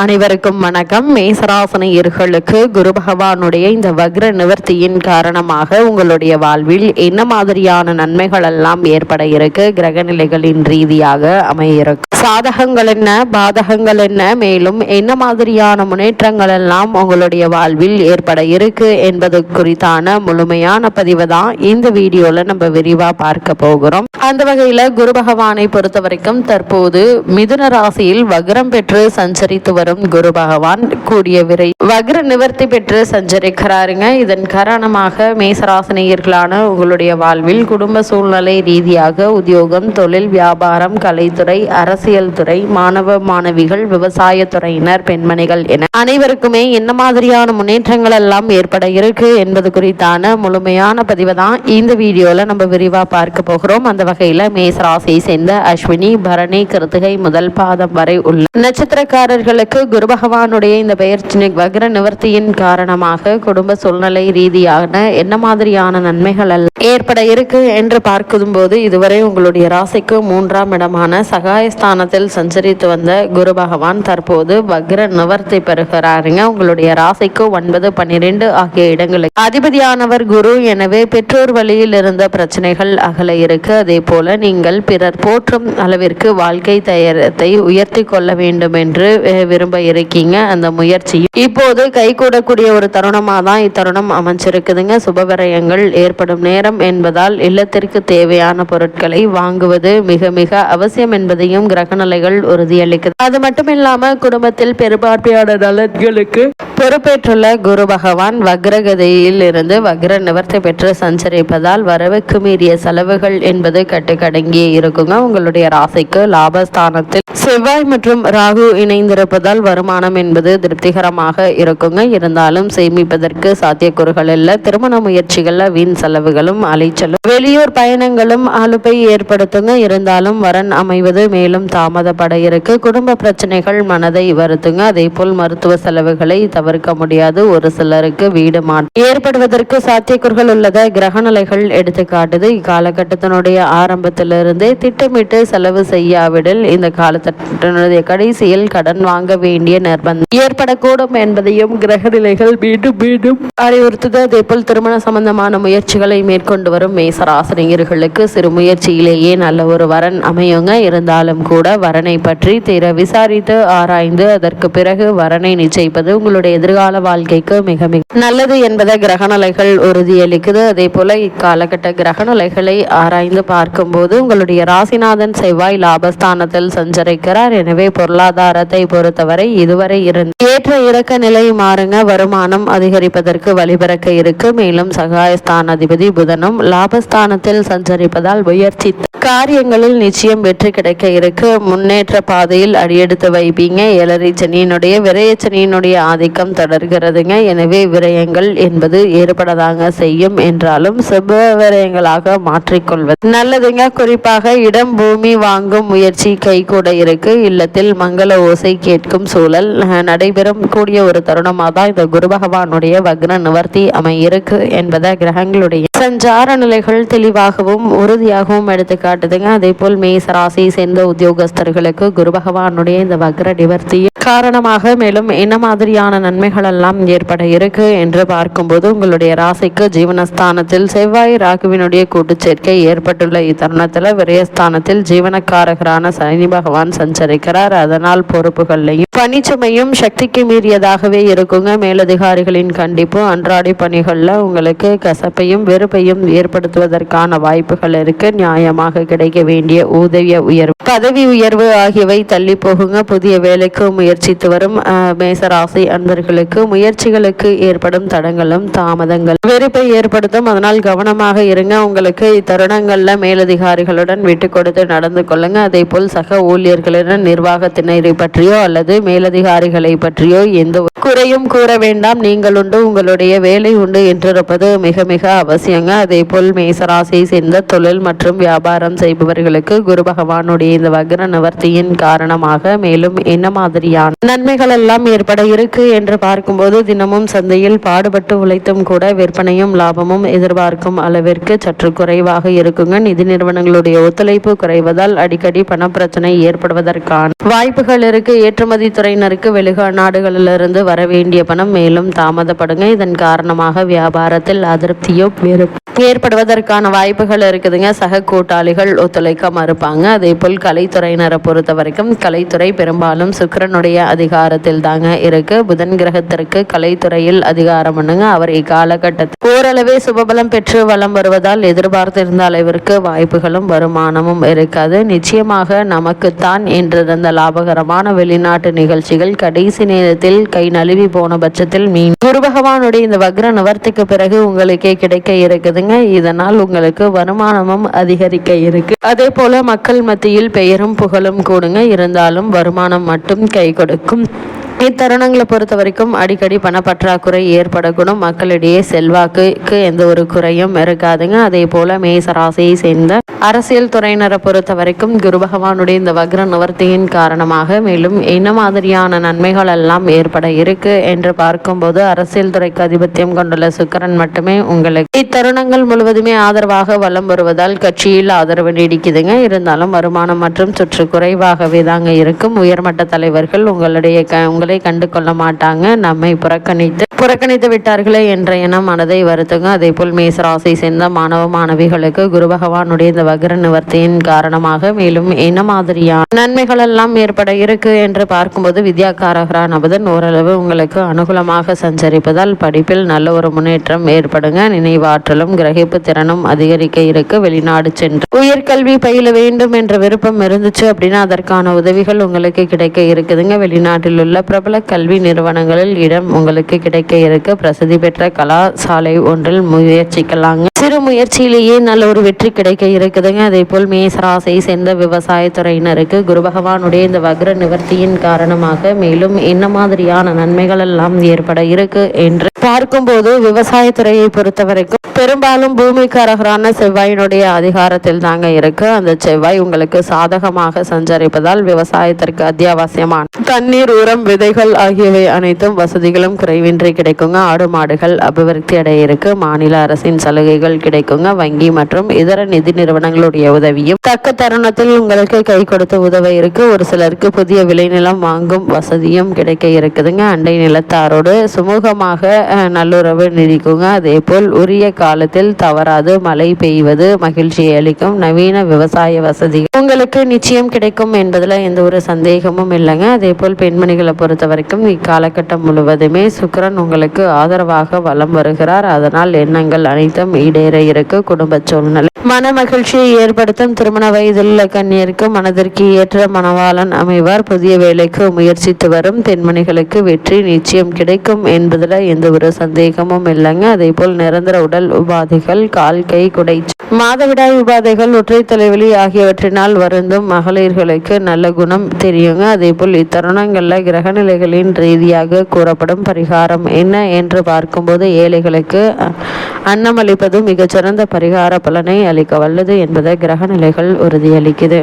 அனைவருக்கும் வணக்கம். மேசராசினியர்களுக்கு குரு பகவானுடைய இந்த வக்ர நிவர்த்தியின் காரணமாக உங்களுடைய வாழ்வில் என்ன மாதிரியான நன்மைகள் எல்லாம் ஏற்பட இருக்கு, கிரக நிலைகளின் ரீதியாக அமைய இருக்கு, சாதகங்கள் என்ன, பாதகங்கள் என்ன, மேலும் என்ன மாதிரியான முன்னேற்றங்கள் எல்லாம் உங்களுடைய வாழ்வில் ஏற்பட இருக்கு என்பது குறித்தான முழுமையான பதிவு தான் இந்த வீடியோல நம்ம விரிவா பார்க்க போகிறோம். அந்த வகையில குரு பகவானை பொறுத்த வரைக்கும் தற்போது மிதுன ராசியில் வக்ரம் பெற்று சஞ்சரித்து வரும் குரு பகவான் கூடிய விரை வக்ர நிவர்த்தி பெற்று சஞ்சரிக்கிறாருங்க. இதன் காரணமாக மேசராசினியர்களான உங்களுடைய வாழ்வில் குடும்ப சூழ்நிலை ரீதியாக உத்தியோகம், தொழில், வியாபாரம், கலைத்துறை, அரசியல் துறை, மாணவ மாணவிகள், விவசாய துறையினர், பெண்மணிகள் என அனைவருக்குமே என்ன மாதிரியான முன்னேற்றங்கள் எல்லாம் ஏற்பட இருக்கு என்பது குறித்தான முழுமையான பதிவை தான் இந்த வீடியோல நம்ம விரிவா பார்க்க போகிறோம். அந்த வகையில மேசராசியை சேர்ந்த அஸ்வினி, பரணி, கிருத்திகை முதல் பாதம் வரை உள்ள நட்சத்திரக்காரர்களுக்கு குரு பகவானுடைய இந்த பெயர்ச்சி வக்ர நிவர்த்தியின் காரணமாக குடும்ப சூழ்நிலை ரீதியான என்ன மாதிரியான நன்மைகள் ஏற்பட இருக்கு என்று பார்க்கும் போது, இதுவரை உங்களுடைய ராசிக்கு 3ஆம் இடமான சகாயஸ்தானத்தில் சஞ்சரித்து வந்த குரு பகவான் தற்போது வக்ர நிவர்த்தி பெறுகிறாருங்க. உங்களுடைய ராசிக்கு 9, 12 ஆகிய இடங்களுக்கு அதிபதியானவர் குரு. எனவே பெற்றோர் வழியில் இருந்த பிரச்சனைகள் அகல இருக்கு. அதே போல நீங்கள் பிறர் போற்றும் அளவிற்கு வாழ்க்கை தரத்தை உயர்த்தி கொள்ள வேண்டும் என்று விரும்ப இருக்கீங்க. அந்த முயற்சி இப்போது கைகூடக்கூடிய ஒரு தருணமா தான் இத்தருணம் அமைஞ்சிருக்குதுங்க. சுபவிரயங்கள் ஏற்படும் நேரம் என்பதால் இல்லத்திற்கு தேவையான பொருட்களை வாங்குவது மிக மிக அவசியம் என்பதையும் கிரகநிலைகள் உறுதியளிக்குது. அது மட்டும் இல்லாம குடும்பத்தில் பெரும்பான்மையான நலன்களுக்கு பொறுப்பேற்றுள்ள குரு பகவான் வக்ரகதியில் இருந்து வக்ர நிவர்த்தி பெற்று சஞ்சரிப்பதால் வரவுக்கு மீறிய செலவுகள் என்பது கட்டுக்கடங்கியே இருக்குங்க. உங்களுடைய ராசிக்கு லாபஸ்தானத்தில் செவ்வாய் மற்றும் ராகு இணைந்திருப்பதால் வருமானம் என்பது திருப்திகரமாக இருக்குங்க. இருந்தாலும் சேமிப்பதற்கு சாத்தியக்கூறுகள் இல்ல. திருமண முயற்சிகள்ல வீண் செலவுகளும் அலைச்சலும் வெளியூர் பயணங்களும் அலுப்பை ஏற்படுத்துங்க. இருந்தாலும் வரன் அமைவது மேலும் தாமதப்பட இருக்கு. குடும்ப பிரச்சனைகள் மனதை வருத்துங்க. அதே போல் மருத்துவ செலவுகளை தவிர்க்க முடியாது. ஒரு சிலருக்கு வீடு மாற்றம் ஏற்படுவதற்கு சாத்தியக்கூறுகள் உள்ளதை கிரகநிலைகள் எடுத்துக்காட்டுது. இக்காலகட்டத்தினுடைய ஆரம்பத்திலிருந்தே திட்டமிட்டு செலவு செய்யாவிடில் இந்த காலத்தினுடைய கடைசியில் கடன் வாங்க வேண்டிய நிர்பந்தம் ஏற்படக்கூடும் என்பதையும் கிரகநிலைகள் மீண்டும் மீண்டும் அறிவுறுத்துது. அதே போல் திருமண சம்பந்தமான முயற்சிகளை மேற்கொண்டு வரும் மேசராசினியர்களுக்கு சிறு முயற்சியிலேயே நல்ல ஒரு வரன் அமையுங்க. இருந்தாலும் கூட வரனை பற்றி தீர விசாரித்து ஆராய்ந்து அதற்கு பிறகு வரனை நிச்சயிப்பது உங்களுடைய எதிர்கால வாழ்க்கைக்கு மிக மிக நல்லது என்பதை கிரகநிலைகள் உறுதியளிக்குது. அதே போல இக்காலகட்ட கிரகநிலைகளை ஆராய்ந்து பார்க்கும் போது உங்களுடைய ராசிநாதன் செவ்வாய் லாபஸ்தானத்தில் சஞ்சரிக்கிறார். எனவே பொருளாதாரத்தை பொறுத்தவரை இதுவரை இருந்த ஏற்ற இறக்க நிலை மாறுங்க. வருமானம் அதிகரிப்பதற்கு வழிபிறக்க இருக்கு. மேலும் சகாயஸ்தான அதிபதி புதனும் லாபஸ்தானத்தில் சஞ்சரிப்பதால் முயற்சி காரியங்களில் நிச்சயம் வெற்றி கிடைக்க இருக்கு. முன்னேற்ற பாதையில் அடியெடுத்து வைப்பீங்க. ஏழரை சனியினுடைய விரயச்சனியினுடைய ஆதிக்கம் தொடர்கிறதுங்க. எனவே விரயங்கள் என்பது ஏற்படதாங்க செய்யும். என்றாலும் சுப விரயங்களாக மாற்றிக்கொள்வது நல்லதுங்க. குறிப்பாக இடம் பூமி வாங்கும் முயற்சி கைகூட இருக்கு. இல்லத்தில் மங்கள ஓசை கேட்கும் சூழல் நடைபெறும் கூடிய ஒரு தருணமாக தான் இந்த குரு பகவானுடைய வக்ர நிவர்த்தி அமையிருக்கு என்பதை கிரகங்களுடைய சஞ்சார நிலைகள் தெளிவாகவும் உறுதியாகவும் எடுத்துக்காட்டுதுங்க. அதே போல் மேசராசியை சேர்ந்த உத்தியோகஸ்தர்களுக்கு குரு பகவானுடைய இந்த வக்ர நிவர்த்தி காரணமாக மேலும் என்ன மாதிரியான நன்மைகள் எல்லாம் ஏற்பட இருக்கு என்று பார்க்கும்போது, உங்களுடைய ராசிக்கு ஜீவனஸ்தானத்தில் செவ்வாய் ராகுவினுடைய கூட்டு சேர்க்கை ஏற்பட்டுள்ள இத்தருணத்தில் விரயஸ்தானத்தில் ஜீவனக்காரகரான சனி பகவான் சஞ்சரிக்கிறார். அதனால் பொறுப்புகளையும் பணிச்சுமையும் சக்திக்கு மீறியதாகவே இருக்குங்க. மேலதிகாரிகளின் கண்டிப்பு அன்றாடி பணிகள்ல உங்களுக்கு கசப்பையும் வெறுப்பையும் ஏற்படுத்துவதற்கான வாய்ப்புகள் இருக்கு. நியாயமாக கிடைக்க வேண்டிய ஊதிய உயர்வு, பதவி உயர்வு ஆகியவை தள்ளி போகுங்க. புதிய வேலைக்கு முயற்சித்து வரும் மேசராசி அன்பர்களுக்கு முயற்சிகளுக்கு ஏற்படும் தடங்களும் தாமதங்கள் வெறுப்பை ஏற்படுத்தும். அதனால் கவனமாக இருங்க. உங்களுக்கு இத்தருணங்கள்ல மேலதிகாரிகளுடன் விட்டு கொடுத்து நடந்து கொள்ளுங்க. அதே போல் சக ஊழியர்களுடன் நிர்வாகத்தினரை பற்றியோ அல்லது மேலதிகாரிகளை பற்றியோ எந்த குறையும் கூற வேண்டாம். நீங்கள் உண்டு, உங்களுடைய வேலை உண்டு என்றிருப்பது மிக மிக அவசியங்க. அதே போல் மேசராசியை சேர்ந்த தொழில் மற்றும் வியாபாரம் செய்பவர்களுக்கு குரு பகவானுடைய இந்த வக்ர நிவர்த்தியின் காரணமாக மேலும் என்ன மாதிரியான நன்மைகள் எல்லாம் ஏற்பட இருக்கு என்று என்று பார்க்கும்போது தினமும் சந்தையில் பாடுபட்டு உழைத்தும் கூட விற்பனையும் லாபமும் எதிர்பார்க்கும் அளவிற்கு சற்று குறைவாக இருக்குங்க. நிதி நிறுவனங்களுடைய ஒத்துழைப்பு குறைவதால் அடிக்கடி பணப்பிரச்சனை ஏற்படுவதற்கான வாய்ப்புகள் இருக்கு. ஏற்றுமதி துறையினருக்கு வெளிநாடுகளிலிருந்து வர வேண்டிய பணம் மேலும் தாமதப்படுங்க. இதன் காரணமாக வியாபாரத்தில் அதிருப்தியும் ஏற்படுவதற்கான வாய்ப்புகள் இருக்குதுங்க. சக கூட்டாளிகள் ஒத்துழைக்க மறுப்பாங்க. அதே போல் கலைத்துறையினரை பொறுத்த வரைக்கும் கலைத்துறை பெரும்பாலும் சுக்கிரனுடைய அதிகாரத்தில் தாங்க இருக்கு. புதன் கிரகத்திற்கு கலைத்துறையில் அதிகாரம் பண்ணுங்க. அவர் இக்காலகட்டத்தில் ஓரளவே சுபபலம் பெற்று வலம் வருவதால் எதிர்பார்த்திருந்த அளவிற்கு வாய்ப்புகளும் வருமானமும் இருக்காது. நிச்சயமாக நமக்குத்தான் என்றிருந்த லாபகரமான வெளிநாட்டு நிகழ்ச்சிகள் கடைசி நேரத்தில் கை நழுவி போன பட்சத்தில் குரு பகவானுடைய இந்த வக்ர நிவர்த்திக்கு பிறகு உங்களுக்கே கிடைக்க இருக்குதுங்க. இதனால் உங்களுக்கு வருமானமும் அதிகரிக்க இருக்கு. அதே போல மக்கள் மத்தியில் பெயரும் புகழும் கூடுங்க. இருந்தாலும் வருமானம் மட்டும் கை கொடுக்கும். இத்தருணங்களை பொறுத்த வரைக்கும் அடிக்கடி பணப்பற்றாக்குறை ஏற்படக்கூடும். மக்களிடையே செல்வாக்குக்கு எந்த ஒரு குறையும் இருக்காதுங்க. அதே போல மேசராசியை சேர்ந்த அரசியல் துறையினரை பொறுத்த வரைக்கும் குரு பகவானுடைய இந்த வக்ர நிவர்த்தியின் காரணமாக மேலும் என்ன மாதிரியான நன்மைகள் எல்லாம் ஏற்பட இருக்கு என்று பார்க்கும்போது அரசியல் துறைக்கு அதிபத்தியம் கொண்டுள்ள சுக்கிரன் மட்டுமே உங்களுக்கு இத்தருணங்கள் முழுவதுமே ஆதரவாக வலம் வருவதால் கட்சியில் ஆதரவு நீடிக்குதுங்க. இருந்தாலும் வருமானம் மற்றும் சுற்று குறைவாகவே தாங்க இருக்கும். உயர்மட்ட தலைவர்கள் உங்களை கண்டு கொள்ள மாட்டாங்க. நம்மை புறக்கணித்து விட்டார்களே என்ற எண்ணம் மனதை வருத்துங்க. அதே போல் மேசராசி சேர்ந்த மாணவ மாணவிகளுக்கு குரு பகவானுடைய இந்த வக்ர நிவர்த்தியின் காரணமாக மேலும் என்ன மாதிரியான நன்மைகள் எல்லாம் ஏற்பட இருக்கு என்று பார்க்கும்போது வித்யாகாரகரான புதன் ஓரளவு உங்களுக்கு அனுகூலமாக சஞ்சரிப்பதால் படிப்பில் நல்ல ஒரு முன்னேற்றம் ஏற்படுங்க. நினைவாற்றலும் கிரகிப்பு திறனும் அதிகரிக்க இருக்கு. வெளிநாடு சென்று உயர்கல்வி பயில வேண்டும் என்ற விருப்பம் இருந்துச்சு அப்படின்னா அதற்கான உதவிகள் உங்களுக்கு கிடைக்க இருக்குதுங்க. வெளிநாட்டில் உள்ள பிரபல கல்வி நிறுவனங்களில் இடம் உங்களுக்கு கிடைக்க இருக்கு. பிரசித்தி பெற்ற கலாசாலை ஒன்றில் முயற்சிக்கலாங்க. சிறு முயற்சியிலேயே நல்ல ஒரு வெற்றி கிடைக்க இருக்குதுங்க. அதே போல் மேசராசியை சேர்ந்த விவசாயத்துறையினருக்கு குரு பகவானுடைய இந்த வக்ர நிவர்த்தியின் காரணமாக மேலும் என்ன மாதிரியான நன்மைகள் எல்லாம் ஏற்பட இருக்கு என்று பார்க்கும்போது விவசாயத்துறையை பொறுத்த வரைக்கும் பெரும்பாலும் பூமிக்காரகரான செவ்வாயினுடைய அதிகாரத்தில் தாங்க இருக்கு. அந்த செவ்வாய் உங்களுக்கு சாதகமாக சஞ்சரிப்பதால் விவசாயத்திற்கு அத்தியாவசியமான தண்ணீர், உரம், விதைகள் ஆகியவை அனைத்தும் வசதிகளும் குறைவின்றி கிடைக்குங்க. ஆடு மாடுகள் அபிவிருத்தி அடைய இருக்கு. மாநில அரசின் சலுகைகள் கிடைக்குங்க. வங்கி மற்றும் இதர நிதி நிறுவனங்களுடைய உதவியும் தக்க தருணத்தில் உங்களுக்கு கை கொடுத்து உதவ இருக்கு. ஒரு சிலருக்கு புதிய விளைநிலம் வாங்கும் வசதியும் கிடைக்க இருக்குதுங்க. அண்டை நிலத்தாரோடு சுமூகமாக நல்லுறவு நீடிக்குங்க. அதே போல் உரிய காலத்தில் தவறாது மழை பெய்வது மகிழ்ச்சியை அளிக்கும். நவீன விவசாய வசதிகள் உங்களுக்கு நிச்சயம் கிடைக்கும் என்பதுல எந்த ஒரு சந்தேகமும் இல்லைங்க. அதே போல் பெண்மணிகளை பொறுத்த வரைக்கும் இக்காலகட்டம் முழுவதுமே சுக்கிரன் உங்களுக்கு ஆதரவாக வலம் வருகிறார். அதனால் எண்ணங்கள் அனைத்தும் ஈடேற இருக்கு. குடும்ப சூழ்நிலை மன மகிழ்ச்சியை ஏற்படுத்தும். திருமண வயதிலுள்ள கன்னியருக்கு மனதிற்கு ஏற்ற மணவாளன் அமைவார். புதிய வேலைக்கு முயற்சித்து வரும் பெண்மணிகளுக்கு வெற்றி நிச்சயம் கிடைக்கும் என்பதுல எந்த ஒரு சந்தேகமும் இல்லைங்க. அதே போல் நிரந்தர உடல் உபாதைகள், கால் கை குடைச்சி, மாதவிடாய் உபாதைகள், ஒற்றை தலைவலி ஆகியவற்றினால் வருந்தும் மகளிர்களுக்கு நல்ல குணம் தெரியுங்க. அதே போல் இத்தருணங்கள்ல கிரகநிலைகளின் ரீதியாக கூறப்படும் பரிகாரம் என்ன என்று பார்க்கும்போது ஏழைகளுக்கு அன்னமளிப்பது மிகச்சிறந்த பரிகார பலனை அளிக்க வல்லது என்பதை கிரகநிலைகள் உறுதியளிக்குது.